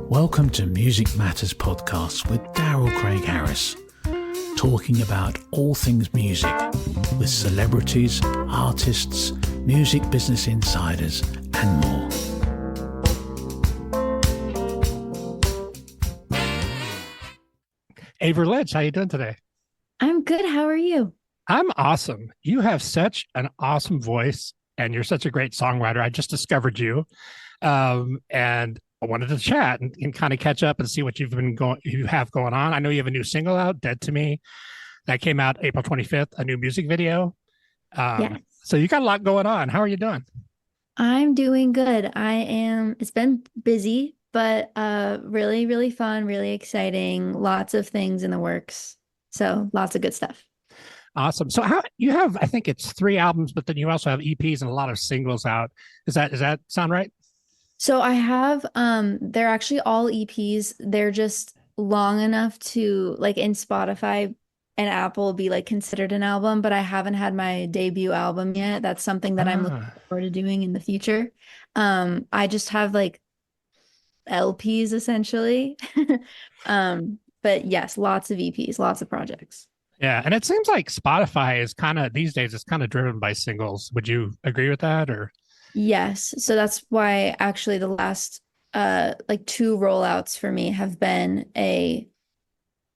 Welcome to Music Matters Podcast with Darrell Craig Harris, talking about all things music with celebrities, artists, music business insiders, and more. Avery Lynch, how you doing today? I'm good. How are you? I'm awesome. You have such an awesome voice, and you're such a great songwriter. I just discovered you, and I wanted to chat and kind of catch up and see what you have going on. I know you have a new single out, "Dead to Me," that came out April 25th. A new music video. Yes. So you got a lot going on. How are you doing? I'm doing good. It's been busy, but really, really fun, really exciting. Lots of things in the works. So lots of good stuff. Awesome. So how you have, I think it's 3 albums, but then you also have EPs and a lot of singles out. Does that sound right? So I have they're actually all EPs. They're just long enough to like in Spotify and Apple be like considered an album, but I haven't had my debut album yet. That's something that I'm looking forward to doing in the future. I just have like LPs essentially. But yes, lots of EPs, lots of projects. Yeah, and it seems like Spotify is kind of these days it's kind of driven by singles. Would you agree with that or? Yes. So that's why actually the last like 2 rollouts for me have been a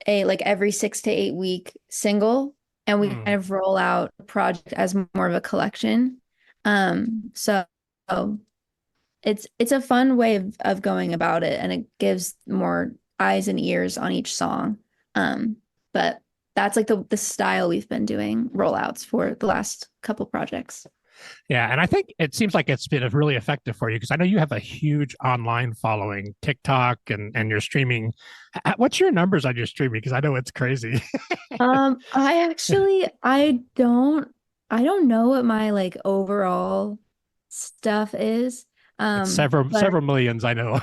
like every 6 to 8 week single, and we kind of roll out a project as more of a collection. So it's a fun way of going about it, and it gives more eyes and ears on each song. But that's like the style we've been doing rollouts for the last couple projects. Yeah, and I think it seems like it's been really effective for you because I know you have a huge online following, TikTok and your streaming. What's your numbers on your streaming? Because I know it's crazy. I don't know what my like overall stuff is. It's several millions, I know.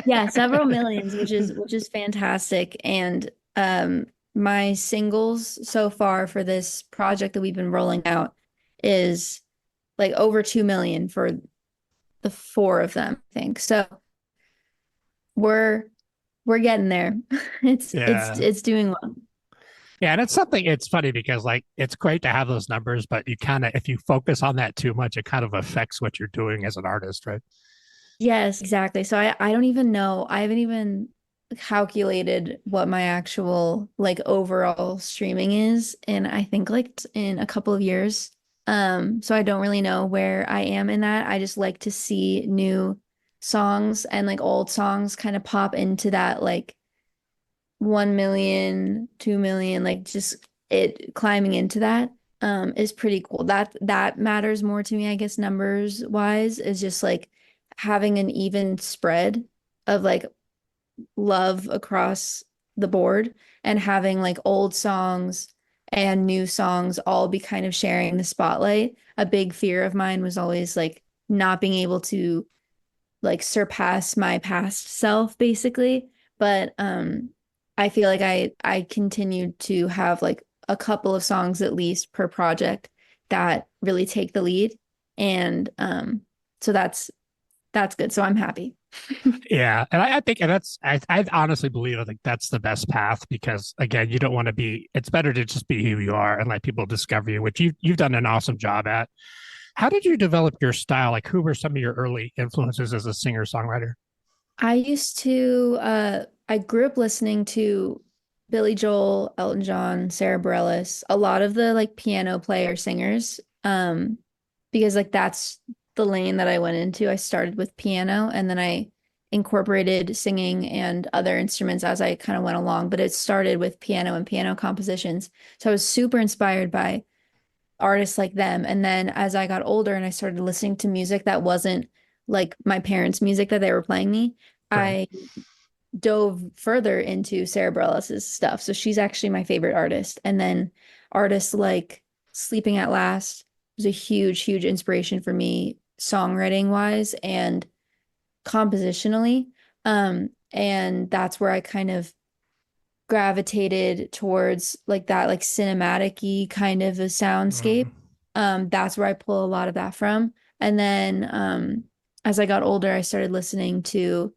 Yeah, several millions, which is fantastic. And my singles so far for this project that we've been rolling out is like over 2 million for the 4 of them, I think. So we're getting there. It's doing well. Yeah, and it's funny because like it's great to have those numbers, but you kind of if you focus on that too much, it kind of affects what you're doing as an artist, right? Yes, exactly. So I don't even know. I haven't even calculated what my actual like overall streaming is, and I think like in a couple of years. So I don't really know where I am in that. I just like to see new songs and like old songs kind of pop into that like 1 million, 2 million, like just it climbing into that is pretty cool. That matters more to me, I guess, numbers wise, is just like having an even spread of like love across the board, and having like old songs and new songs all be kind of sharing the spotlight. A big fear of mine was always like not being able to like surpass my past self basically. But I feel like I continued to have like a couple of songs at least per project that really take the lead. And so that's good. So I'm happy. Yeah, and I think and I honestly believe I think that's the best path because again, you don't want to be. It's better to just be who you are and let people discover you, which you've done an awesome job at. How did you develop your style? Like, who were some of your early influences as a singer songwriter? I grew up listening to Billy Joel, Elton John, Sarah Bareilles, a lot of the like piano player singers, because like that's the lane that I went into. I started with piano and then I incorporated singing and other instruments as I kind of went along, but it started with piano and piano compositions. So I was super inspired by artists like them. And then as I got older and I started listening to music that wasn't like my parents' music that they were playing me, Right. I dove further into Sarah Bareilles' stuff. So she's actually my favorite artist. And then artists like Sleeping at Last was a huge, huge inspiration for me, songwriting wise and compositionally. And that's where I kind of gravitated towards like that, like cinematic-y kind of a soundscape. That's where I pull a lot of that from. And then as I got older, I started listening to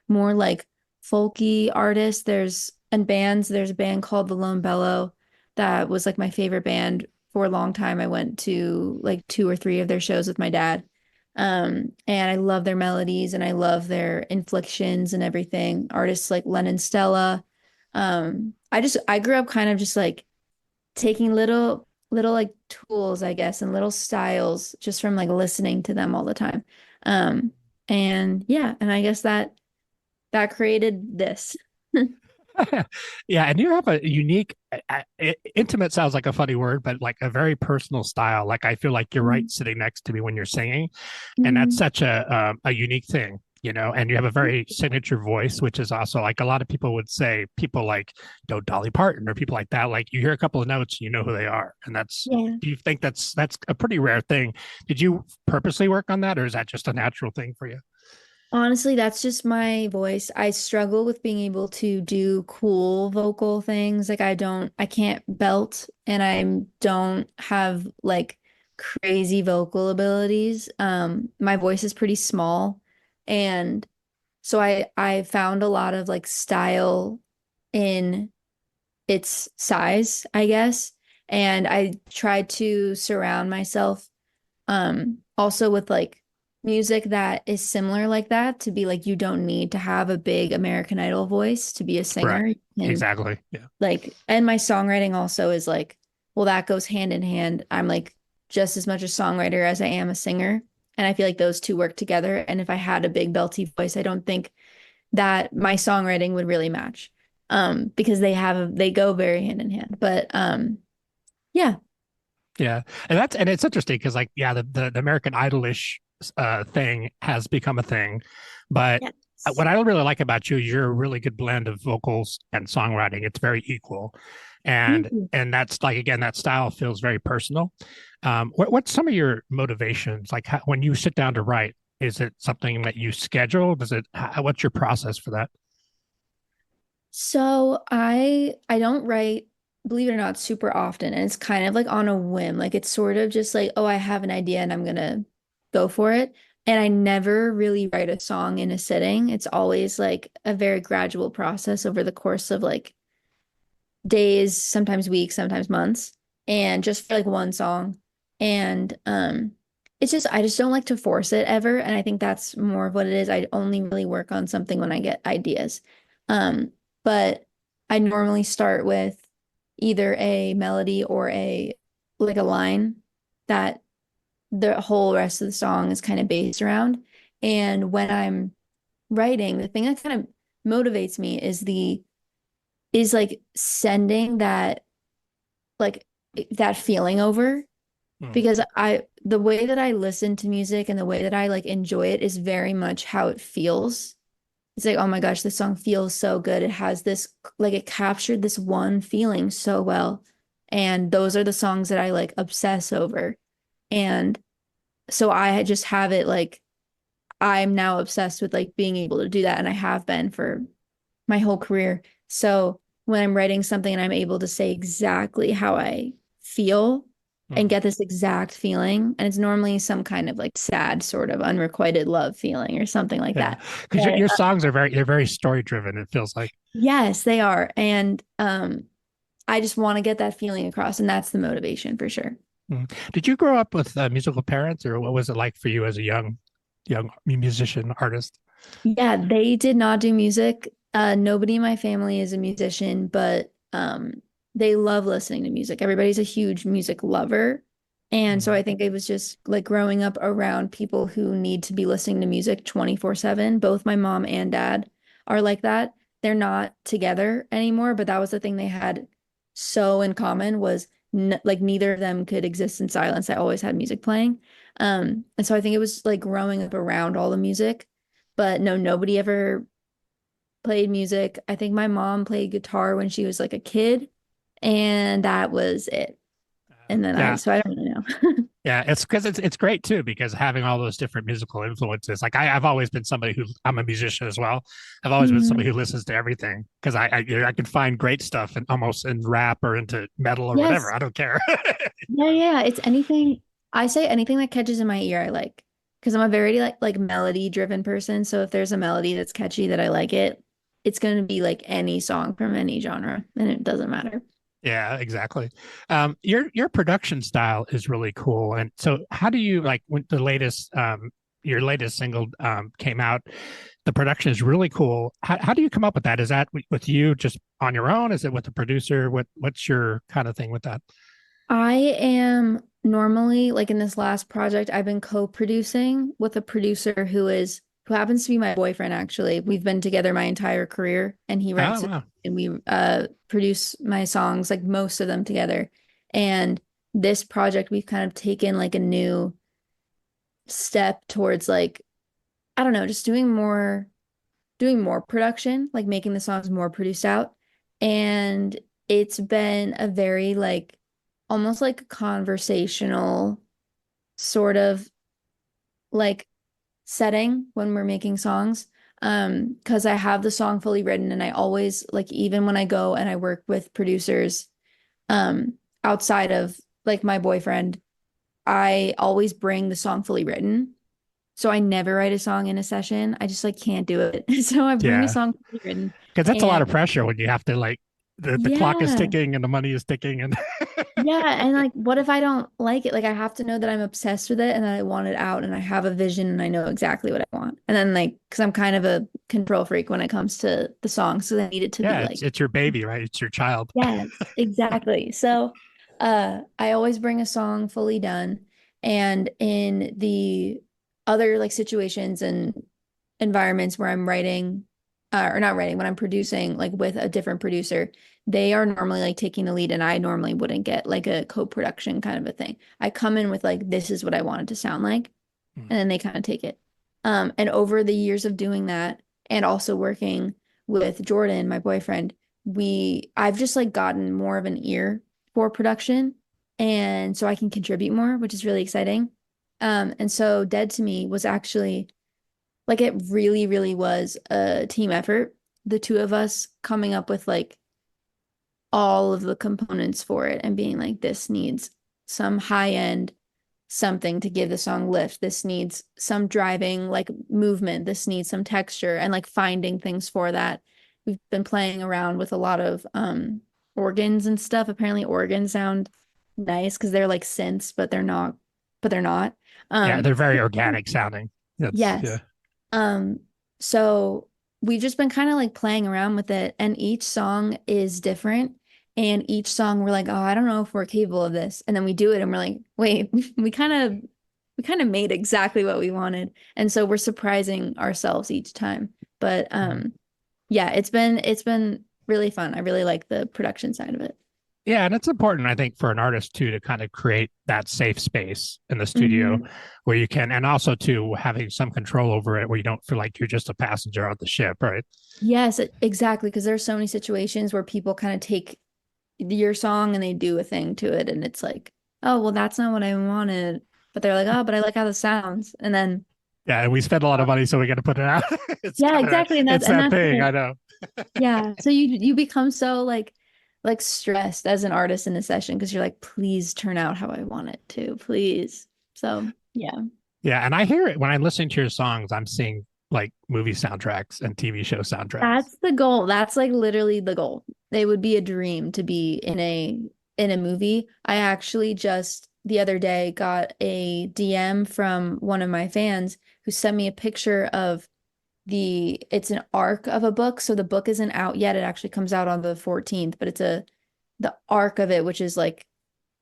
more like folky artists. There's a band called The Lone Bellow that was like my favorite band for a long time. I went to like two or three of their shows with my dad. And I love their melodies and I love their inflections and everything. Artists like Lennon Stella. I grew up kind of just like taking little like tools, I guess, and little styles just from like listening to them all the time. Um, and yeah, and I guess that created this. Yeah, and you have a unique, intimate sounds like a funny word, but like a very personal style. Like I feel like you're right sitting next to me when you're singing, and that's Mhm. such a unique thing, you know. And you have a very signature voice, which is also like a lot of people would say, people like Dolly Parton or people like that. Like you hear a couple of notes, you know who they are, and that's. Yeah. Do you think that's a pretty rare thing? Did you purposely work on that, or is that just a natural thing for you? Honestly, that's just my voice. I struggle with being able to do cool vocal things. Like I can't belt and I don't have like crazy vocal abilities. My voice is pretty small. And so I found a lot of like style in its size, I guess. And I tried to surround myself also with like music that is similar like that to be like you don't need to have a big American Idol voice to be a Right. singer. And Exactly. Yeah. like and my songwriting also is like well that goes hand in hand. I'm like just as much a songwriter as I am a singer. And I feel like those two work together. And if I had a big belty voice, I don't think that my songwriting would really match. Because they go very hand in hand. But yeah. Yeah, and it's interesting because like yeah, the American Idolish thing has become a thing, but Yes. what I really like about you is you're a really good blend of vocals and songwriting. It's very equal, Thank you. and that's like again that style feels very personal. What's some of your motivations like when you sit down to write? Is it something that you schedule? What's your process for that? So I don't write, believe it or not, super often. And it's kind of like on a whim. Like it's sort of just like, oh, I have an idea and I'm gonna go for it. And I never really write a song in a sitting. It's always like a very gradual process over the course of like days, sometimes weeks, sometimes months, and just for like one song. And it's just I just don't like to force it ever. And I think that's more of what it is. I only really work on something when I get ideas. But I normally start with either a melody or a like a line that the whole rest of the song is kind of based around. And when I'm writing, the thing that kind of motivates me is like sending like that feeling over Hmm. because the way that I listen to music and the way that I like enjoy it is very much how it feels. It's like, oh my gosh, this song feels so good. It has this like it captured this one feeling so well. And those are the songs that I like obsess over. And so I just have it like I'm now obsessed with like being able to do that and I have been for my whole career. So when I'm writing something and I'm able to say exactly how I feel and Hmm. get this exact feeling, and it's normally some kind of like sad sort of unrequited love feeling or something like Yeah, that. because But your songs are they're very story driven. It feels like. yes, they are. And I just want to get that feeling across, and that's the motivation for sure. Mm. Did you grow up with musical parents, or what was it like for you as a young musician artist? Yeah, they did not do music. Nobody in my family is a musician, but they love listening to music. Everybody's a huge music lover. And so Mm. I think it was just like growing up around people who need to be listening to music 24/7. Both my mom and dad are like that. They're not together anymore, but that was the thing they had so in common was n like neither of them could exist in silence. I always had music playing. And so I think it was like growing up around all the music. But no, nobody ever played music. I think my mom played guitar when she was like a kid, and that was it. And then Yeah, so I don't really know. yeah. It's because it's great too because having all those different musical influences. Like I've always been somebody who I'm a musician as well. I've always been somebody Mhm. who listens to everything because I can find great stuff and almost in rap or into metal or whatever. Yes. I don't care. Yeah, yeah. It's anything I say anything that catches in my ear, I like. Because I'm a very like melody driven person. So if there's a melody that's catchy that I like it, it's going to be like any song from any genre, and it doesn't matter. Yeah, exactly. Your production style is really cool. And so how do you like when the latest your latest single came out, the production is really cool. How do you come up with that? Is that with you just on your own? Is it with a producer? What's your kind of thing with that? I am normally like in this last project, I've been co-producing with a producer who happens to be my boyfriend actually. We've been together my entire career and he Oh, writes it wow. and we produce my songs, like most of them together. And this project we've kind of taken like a new step towards like, I don't know, just doing more production, like making the songs more produced out. And it's been a very like almost like a conversational sort of like setting when we're making songs. Because I have the song fully written and I always like even when I go and I work with producers outside of like my boyfriend, I always bring the song fully written. So I never write a song in a session. I just like can't do it. So I bring a Yeah. song fully written. Because that's a lot of And pressure when you have to like the clock is yeah. ticking and the money is ticking and Yeah, and like what if I don't like it? Like I have to know that I'm obsessed with it and that I want it out and I have a vision and I know exactly what I want. And then like because I'm kind of a control freak when it comes to the song, so I need it to be yeah, like it's your baby, right? It's your child. yes, exactly. So I always bring a song fully done. And in the other like situations and environments where I'm writing or not writing, when I'm producing like with a different producer, they are normally like taking the lead and I normally wouldn't get like a co-production kind of a thing. I come in with like this is what I want it to sound like Mm. and then they kind of take it. And over the years of doing that and also working with Jordan, my boyfriend, I've just like gotten more of an ear for production and so I can contribute more, which is really exciting. And so Dead to Me was actually like it really, really was a team effort. The two of us coming up with like all of the components for it and being like, this needs some high end something to give the song lift. This needs some driving like movement. This needs some texture and like finding things for that. We've been playing around with a lot of organs and stuff. Apparently organs sound nice because they're like synths, but they're not. Yeah, Um they're very organic sounding. That's yeah. yes. Um, so we've just been kind of like playing around with it, and each song is different. And each song we're like, oh, I don't know if we're capable of this. And then we do it and we're like, wait, we kind of made exactly what we wanted. And so we're surprising ourselves each time. But Mm. yeah, it's been really fun. I really like the production side of it. Yeah, and it's important, I think, for an artist too to kind of create that safe space in the studio Mhm. where you can, and also to having some control over it, where you don't feel like you're just a passenger on the ship, right? Yes, exactly. Because there's so many situations where people kind of take your song and they do a thing to it and it's like, oh, well, that's not what I wanted. But they're like, oh, but I like how this sounds. And then Yeah, and we spend a lot of money, so we got to put it out. It's yeah, kind of exactly. it's And that that's thing, I it. know. Yeah. So you become so like stressed as an artist in a session because you're like, please turn out how I want it to, please. So yeah. Yeah, and I hear it when I'm listening to your songs. I'm seeing like movie soundtracks and TV show soundtracks. That's the goal. That's like literally the goal. It would be a dream to be in a movie. I actually just the other day got a DM from one of my fans who sent me a picture of it's an arc of a book. So the book isn't out yet. It actually comes out on the 14th, but it's the arc of it, which is like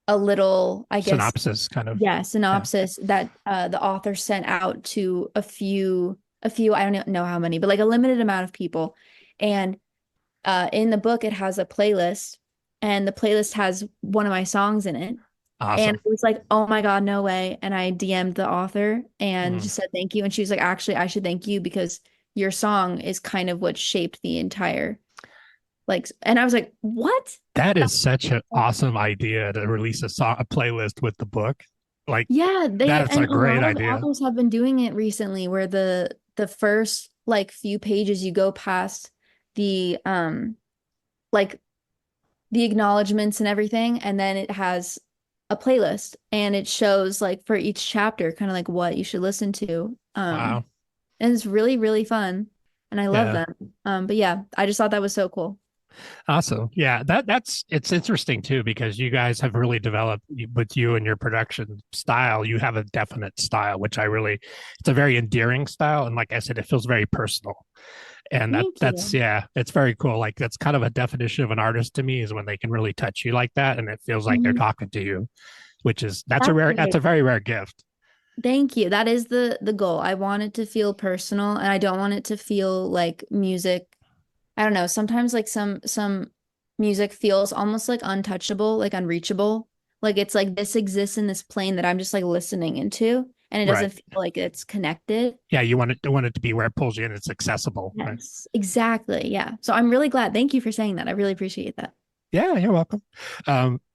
a little, I guess, Synopsis, kind of. yeah, Yeah, synopsis that the author sent out to a few, I don't know how many, but like a limited amount of people. And in the book, it has a playlist, and the playlist has one of my songs in it. And awesome. it was like, oh my God, no way. And I DM'd the author and Mm. just said thank you. And she was like, actually, I should thank you because your song is kind of what shaped the entire like. And I was like, what? That That's is such an awesome idea to release a playlist with the book. Like yeah, they that's a and a great lot of idea. authors have been doing it recently where the first like few pages you go past the like the acknowledgments and everything and then it has a playlist and it shows like for each chapter kind of like what you should listen to. Wow. And it's really really fun. and I love Yeah. them. But yeah, I just thought that was so cool. Awesome. Yeah, that's it's interesting too because you guys have really developed with you and your production style. You have a definite style, which I really it's a very endearing style, and like I said, it feels very personal. And Thank that's you. yeah, it's very cool. Like that's kind of a definition of an artist to me is when they can really touch you like that, and it feels like they're Mhm. talking to you, which is That's that's great. a very rare gift. Thank you. That is the goal. I want it to feel personal, and I don't want it to feel like music. I don't know. Sometimes like some music feels almost like untouchable, like unreachable. Like it's like this exists in this plane that I'm just like listening into, and it Right. doesn't feel like it's connected. Yeah, you want it to be where it pulls you in. It's accessible. Right. Yes, exactly. Yeah. So I'm really glad. Thank you for saying that. I really appreciate that. Yeah, you're welcome.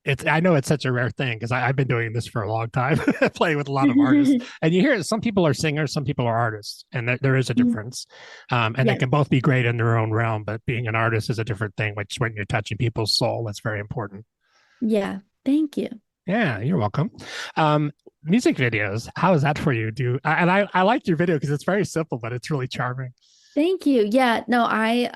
It's I know it's such a rare thing because I've been doing this for a long time, playing with a lot of artists, and you hear it, some people are singers, some people are artists, and there is a difference. And they Yes. can both be great in their own realm, but being an artist is a different thing, which when you're touching people's soul, that's very important. Yeah. Thank you. Yeah, you're welcome. Music videos, how is that for you? I liked your video because it's very simple, but it's really charming. Thank you. Yeah, no, I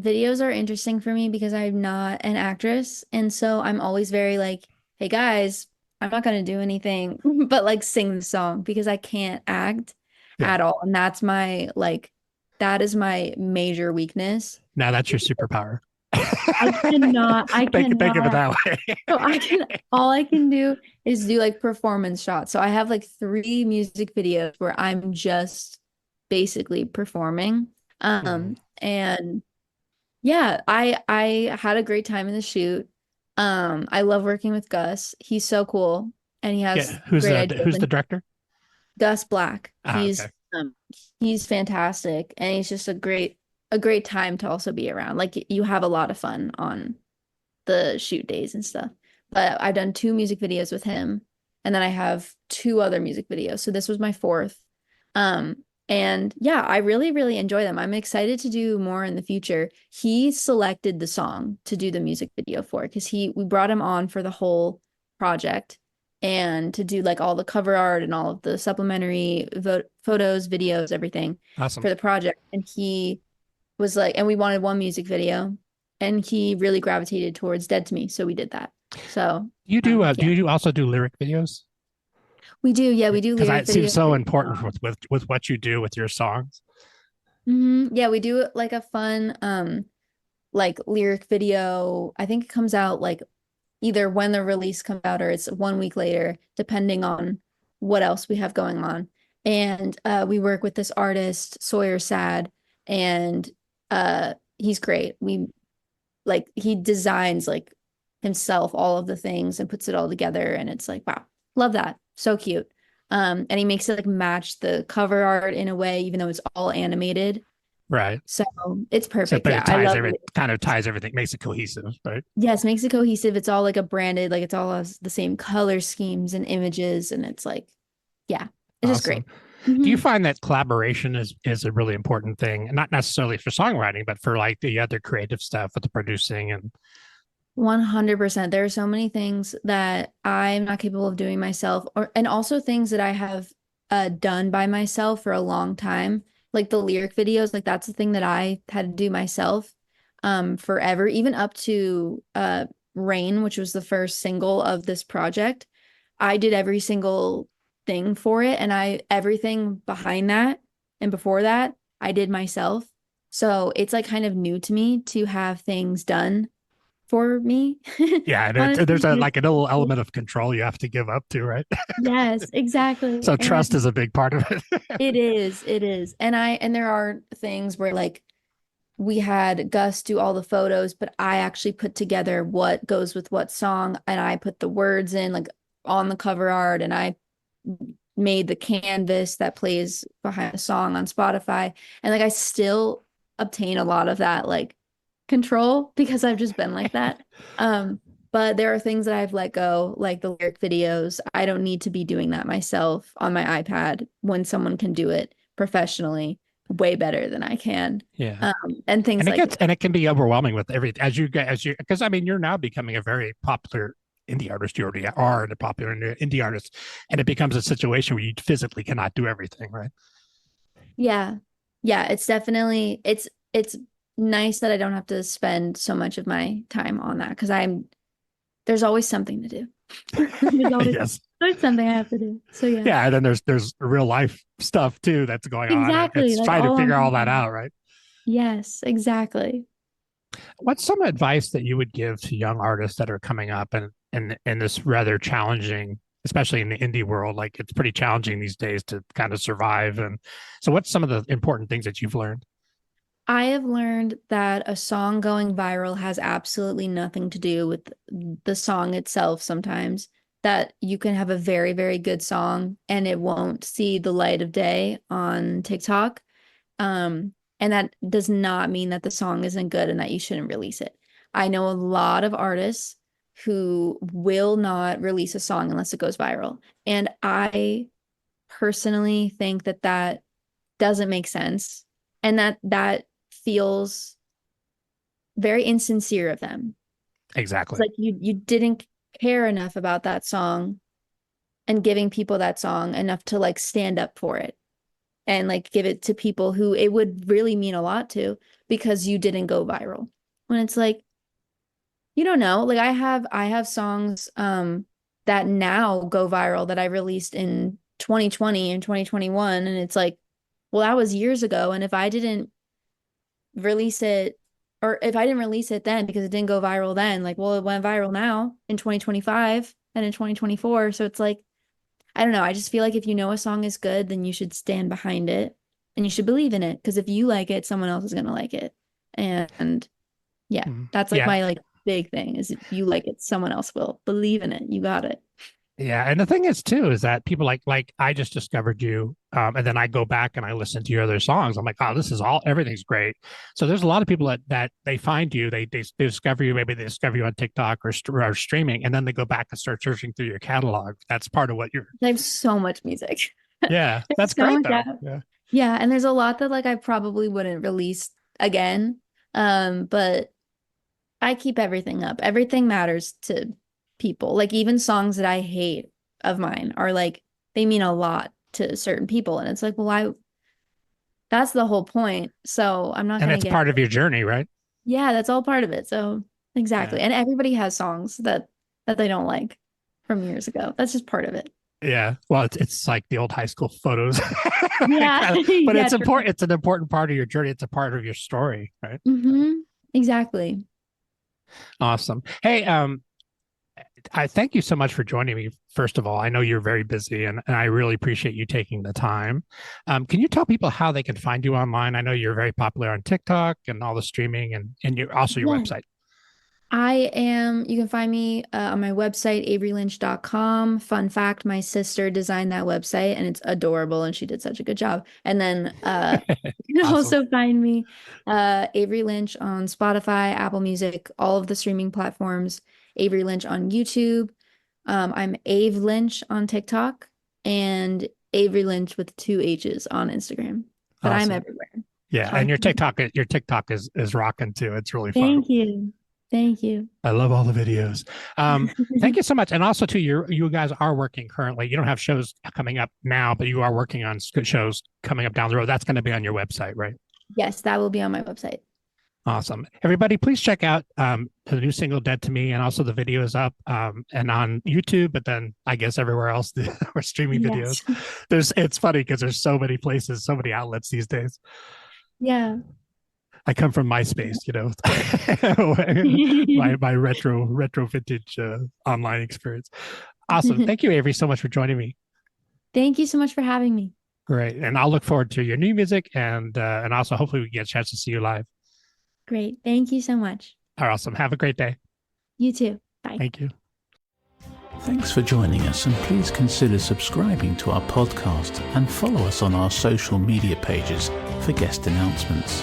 videos are interesting for me because I'm not an actress, and so I'm always very like, hey guys, I'm not gonna do anything but like sing the song because I can't act Yeah. at all. And that's my like that is my major weakness. Now that's your superpower. I Think of it cannot. that way. So all I can do is do like performance shots. So I have like three music videos where I'm just basically performing. Mhm. And yeah, I had a great time in the shoot. I love working with Gus. He's so cool and he has Yeah. great ideas. Who's the And director? Gus Black, Ah, okay. he's fantastic and he's just a great time to also be around. Like you have a lot of fun on the shoot days and stuff. But I've done two music videos with him, and then I have two other music videos. So this was my fourth. Um, and yeah, I really, really enjoy them. I'm excited to do more in the future. He selected the song to do the music video for because we brought him on for the whole project and to do like all the cover art and all of the supplementary photos, videos, everything Awesome. for the project. And he was like, and we wanted one music video, and he really gravitated towards Dead to Me, so we did that. So, Do yeah, you also do lyric videos? we do. Yeah, we do Because lyric it seems videos. so important with what you do with your songs. Yeah, we do like a fun, like lyric video. I think it comes out like either when the release comes out or it's 1 week later, depending on what else we have going on. And we work with this artist, Sawyer Sad, and he's great. We like he designs like himself all of the things and puts it all together and it's like wow, love that, so cute. And he makes it like match the cover art in a way even though it's all animated, Right. so it's So perfect. but Yeah, it I ties love every it. kind of ties everything, makes it cohesive, right? Yes, makes it cohesive. It's all like a branded, like it's all has the same color schemes and images and it's like yeah, it's just great. Awesome. Do you find that collaboration is a really important thing? Not necessarily for songwriting, but for like the other creative stuff with the producing and 100%. There are so many things that I'm not capable of doing myself, or and also things that I have done by myself for a long time. Like the lyric videos, like that's the thing that I had to do myself forever, even up to Rain, which was the first single of this project. I did every single thing for it, and I everything behind that and before that, I did myself. So it's like kind of new to me to have things done for me. yeah, and there's Honestly, a and like it's a little cool. element of control you have to give up to, right? Yes, exactly. So trust And is a big part of it. it is. And there are things where like we had Gus do all the photos, but I actually put together what goes with what song and I put the words in like on the cover art and I made the canvas that plays behind the song on Spotify. And like I still obtain a lot of that like control because I've just been like that. But there are things that I've let go, like the lyric videos. I don't need to be doing that myself on my iPad when someone can do it professionally way better than I can. Yeah. And things like that. And it can be overwhelming with everything as you because I mean you're now becoming a very popular indie artist. You already are a popular indie artist, and it becomes a situation where you physically cannot do everything, right? Yeah. Yeah, it's definitely it's nice that I don't have to spend so much of my time on that because there's always something to do. There's always, Yes. there's something I have to do. So yeah. Yeah, and then there's real life stuff too that's going on. And Exactly. it's Like trying to all on figure all top that of it. out, right? Yes, exactly. What's some advice that you would give to young artists that are coming up and in this rather challenging, especially in the indie world, like it's pretty challenging these days to kind of survive. And so what's some of the important things that you've learned? I have learned that a song going viral has absolutely nothing to do with the song itself sometimes. That you can have a very, very good song and it won't see the light of day on TikTok. And that does not mean that the song isn't good and that you shouldn't release it. I know a lot of artists who will not release a song unless it goes viral. And I personally think that that doesn't make sense and that feels very insincere of them. It's Exactly. like you didn't care enough about that song and giving people that song enough to like stand up for it and like give it to people who it would really mean a lot to because you didn't go viral. When it's like you don't know, like I have songs that now go viral that I released in 2020 and 2021 and it's like well that was years ago and if I didn't release it or if I didn't release it then because it didn't go viral then like well it went viral now in 2025 and in 2024 so it's like I don't know. I just feel like if you know a song is good, then you should stand behind it and you should believe in it. Because if you like it, someone else is gonna like it. And yeah, that's like Yeah. my like big thing is if you like it, someone else will believe in it. You got it. Yeah, and the thing is too is that people like I just discovered you, and then I go back and I listen to your other songs. I'm like, oh, this is everything's great. So there's a lot of people that they find you, they discover you, maybe they discover you on TikTok or streaming, and then they go back and start searching through your catalog. That's part of what you're. I have so much music. Yeah, There's that's so great much though. out. Yeah, Yeah, and there's a lot that like I probably wouldn't release again. But I keep everything up. Everything matters to people. Like even songs that I hate of mine are like they mean a lot to certain people. And it's like, well, that's the whole point. So I'm not and gonna it's get part of your journey, right? yeah, that's all part of it. So exactly. Yeah, And everybody has songs that they don't like from years ago. That's just part of it. yeah. Well, it's like the old high school photos, Yeah. but Yeah, it's true. important. It's an important part of your journey. It's a part of your story, right? Exactly. Awesome. Hey, I thank you so much for joining me. First of all, I know you're very busy and I really appreciate you taking the time. Can you tell people how they can find you online? I know you're very popular on TikTok and all the streaming and you also your Yeah. website. You can find me on my website, averylynch.com. Fun fact, my sister designed that website and it's adorable and she did such a good job. And then you can Awesome. also find me Avery Lynch on Spotify, Apple Music, all of the streaming platforms, Avery Lynch on YouTube. I'm Ave Lynch on TikTok and Avery Lynch with 2 H's on Instagram. But I'm Awesome. everywhere. Yeah. And your TikTok is rocking too. It's really fun. Thank you. Thank you. I love all the videos. Thank you so much. And also too, you guys are working currently. You don't have shows coming up now, but you are working on shows coming up down the road. That's going to be on your website, right? Yes, that will be on my website. Awesome. Everybody, please check out the new single Dead to Me, and also the video is up and on YouTube, but then I guess everywhere else we're streaming videos. Yes. It's funny because there's so many places, so many outlets these days. Yeah. I come from MySpace, my retro vintage online experience. Awesome. Thank you, Avery, so much for joining me. Thank you so much for having me. Great. And I'll look forward to your new music and also hopefully we get a chance to see you live. Great. Thank you so much. Awesome. Have a great day. You too. Bye. Thank you. Thanks for joining us, and please consider subscribing to our podcast and follow us on our social media pages for guest announcements.